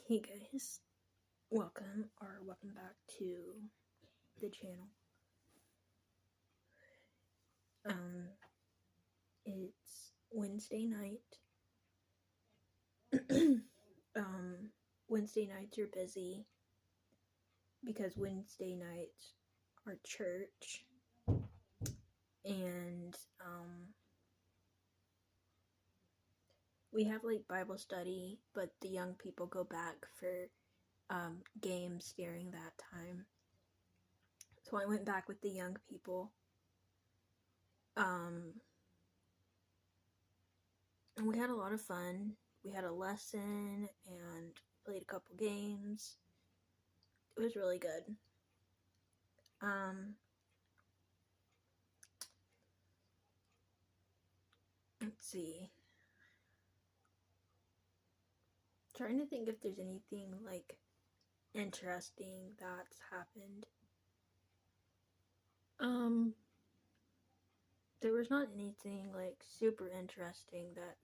Hey guys, welcome back to the channel. It's Wednesday night. Wednesday nights are busy because Wednesday nights are church, and we have like Bible study, but the young people go back for games during that time. So I went back with the young people. And we had a lot of fun. We had a lesson and played a couple games. It was really good. Let's see. Trying to think if there's anything like interesting that's happened. There was not anything like super interesting that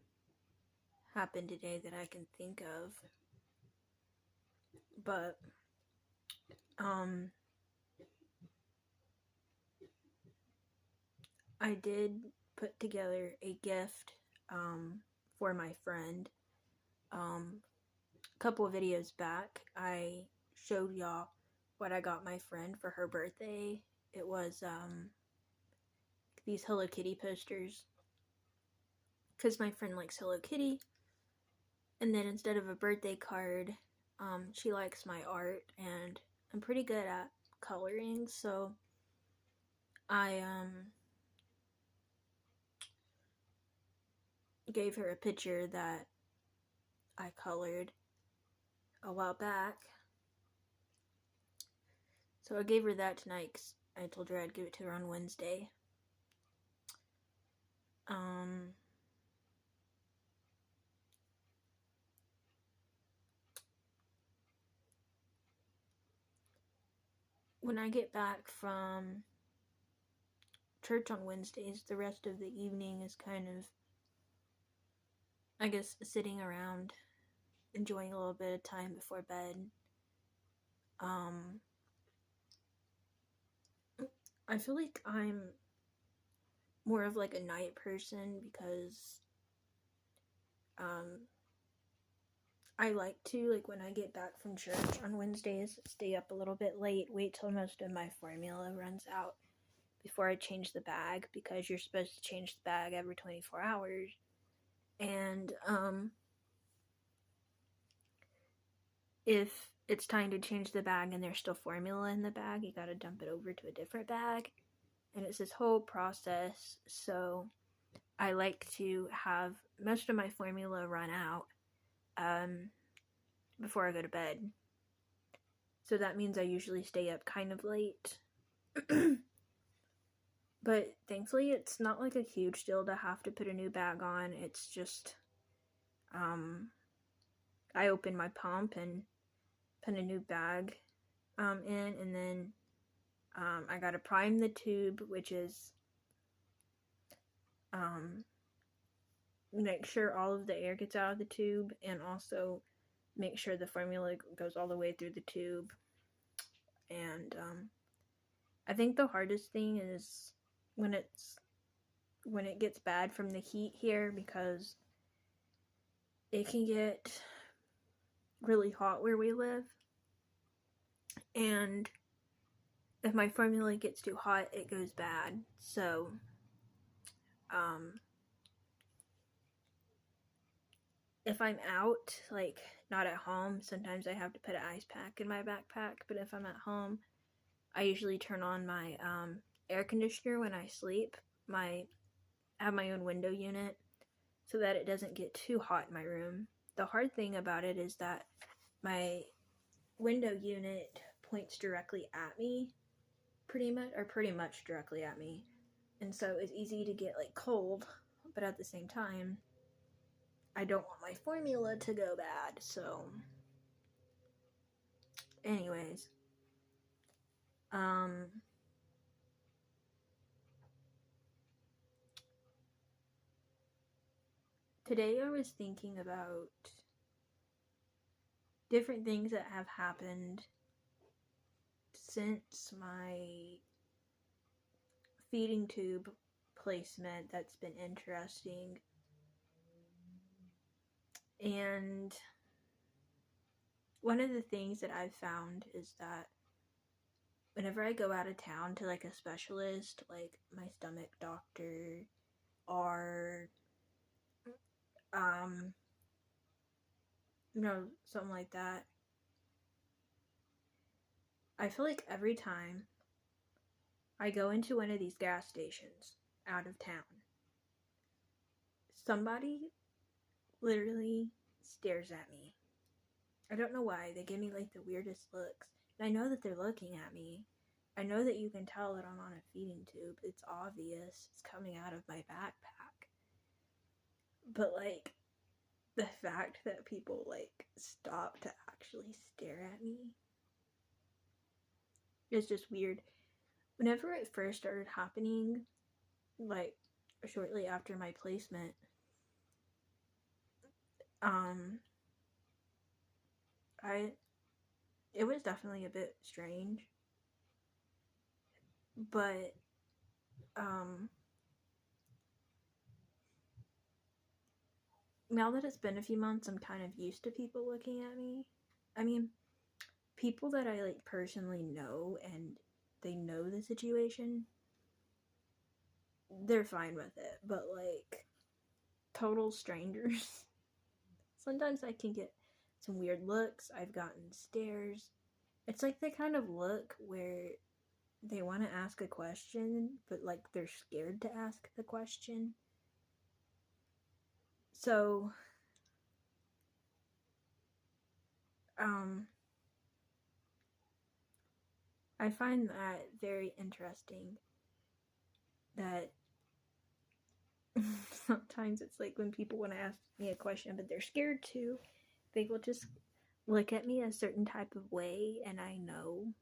happened today that I can think of. But I did put together a gift for my friend. A couple of videos back, I showed y'all what I got my friend for her birthday. It was these Hello Kitty posters, because my friend likes Hello Kitty. And then instead of a birthday card, she likes my art, and I'm pretty good at coloring, so I gave her a picture that I colored a while back. So I gave her that tonight because I told her I'd give it to her on Wednesday. When I get back from church on Wednesdays, the rest of the evening is kind of, I guess, sitting around, enjoying a little bit of time before bed. I feel like I'm more of like a night person because I like to, like, when I get back from church on Wednesdays, stay up a little bit late, wait till most of my formula runs out before I change the bag, because you're supposed to change the bag every 24 hours. And if it's time to change the bag and there's still formula in the bag, you gotta dump it over to a different bag. And it's this whole process, so I like to have most of my formula run out before I go to bed. So that means I usually stay up kind of late. But thankfully it's not like a huge deal to have to put a new bag on. It's just I open my pump and put a new bag in, and then I gotta prime the tube, which is make sure all of the air gets out of the tube, and also make sure the formula goes all the way through the tube. And I think the hardest thing is when it gets bad from the heat here, because it can get really hot where we live, and if my formula gets too hot, it goes bad. So if I'm out, like not at home, sometimes I have to put an ice pack in my backpack. But if I'm at home, I usually turn on my air conditioner when I sleep. I have my own window unit so that it doesn't get too hot in my room. The hard thing about it is that my window unit points directly at me, pretty much directly at me. And so it's easy to get like cold, but at the same time, I don't want my formula to go bad. So anyways, today I was thinking about different things that have happened since my feeding tube placement that's been interesting. And one of the things that I've found is that whenever I go out of town to like a specialist, like my stomach doctor or something like that, I feel like every time I go into one of these gas stations out of town, somebody literally stares at me. I don't know why. They give me like the weirdest looks. And I know that they're looking at me. I know that you can tell that I'm on a feeding tube. It's obvious. It's coming out of my backpack. But like, the fact that people like stop to actually stare at me is just weird. Whenever it first started happening, like shortly after my placement, it was definitely a bit strange, but now that it's been a few months, I'm kind of used to people looking at me. I mean, people that I like personally know and they know the situation, they're fine with it, but like total strangers, sometimes I can get some weird looks. I've gotten stares. It's like the kind of look where they want to ask a question, but like they're scared to ask the question. So, I find that very interesting that sometimes it's like when people want to ask me a question, but they're scared to, they will just look at me a certain type of way, and I know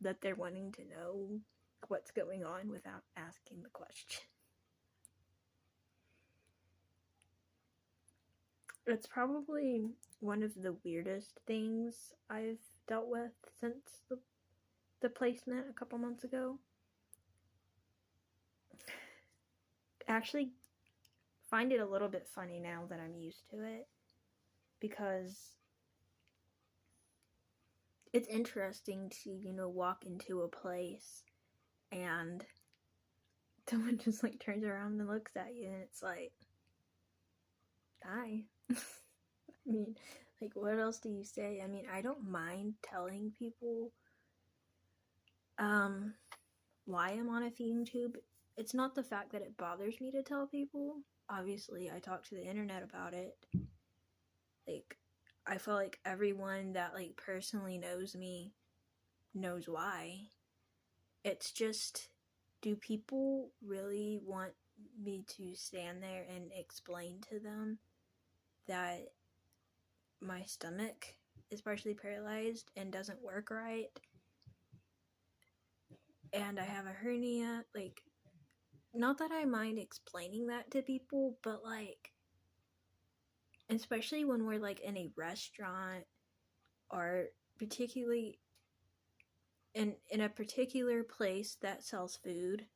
that they're wanting to know what's going on without asking the question. It's probably one of the weirdest things I've dealt with since the placement a couple months ago. I actually find it a little bit funny now that I'm used to it, because it's interesting to, walk into a place and someone just like turns around and looks at you and it's like, hi. I mean, like, what else do you say? I mean, I don't mind telling people why I'm on a feeding tube. It's not the fact that it bothers me to tell people. Obviously, I talk to the internet about it. Like, I feel like everyone that like personally knows me knows why. It's just, do people really want me to stand there and explain to them that my stomach is partially paralyzed and doesn't work right and I have a hernia? Like, not that I mind explaining that to people, but like, especially when we're like in a restaurant or particularly in a particular place that sells food,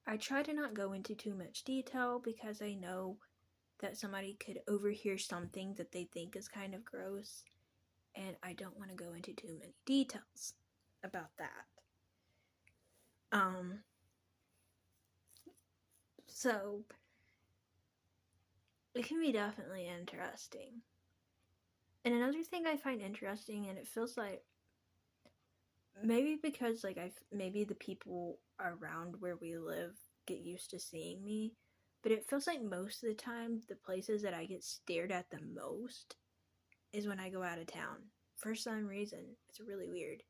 I try to not go into too much detail because I know that somebody could overhear something that they think is kind of gross, and I don't want to go into too many details about that. So it can be definitely interesting. And another thing I find interesting, and it feels like maybe because like maybe the people around where we live get used to seeing me, but it feels like most of the time the places that I get stared at the most is when I go out of town. For some reason, it's really weird.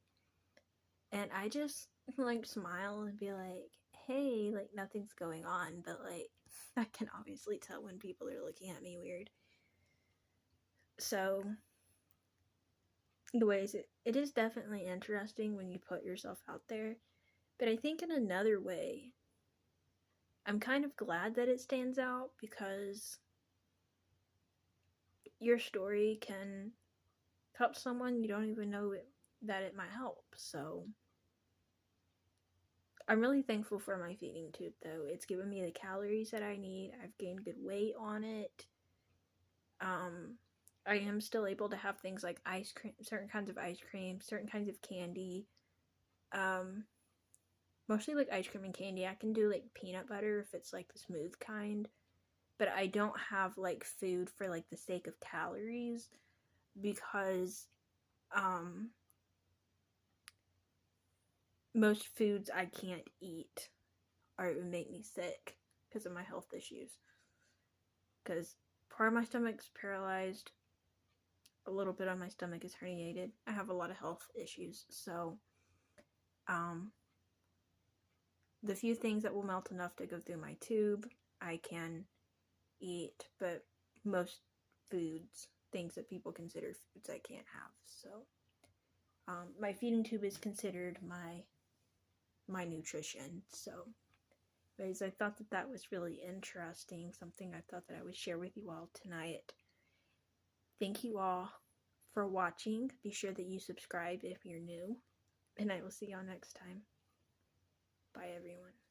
And I just like smile and be like, hey, like nothing's going on, but like I can obviously tell when people are looking at me weird. So the ways it is definitely interesting when you put yourself out there, but I think in another way, I'm kind of glad that it stands out because your story can help someone, you don't even know that it might help. So I'm really thankful for my feeding tube, though. It's given me the calories that I need. I've gained good weight on it. I am still able to have things like ice cream, certain kinds of ice cream, certain kinds of candy. Mostly like ice cream and candy. I can do like peanut butter if it's like the smooth kind, but I don't have like food for like the sake of calories because most foods I can't eat or it would make me sick because of my health issues. Because part of my stomach's paralyzed, a little bit of my stomach is herniated. I have a lot of health issues, so the few things that will melt enough to go through my tube, I can eat, but most foods, things that people consider foods, I can't have. So my feeding tube is considered my nutrition. So anyways, I thought that was really interesting, something I thought that I would share with you all tonight. Thank you all for watching. Be sure that you subscribe if you're new, and I will see y'all next time. Bye, everyone.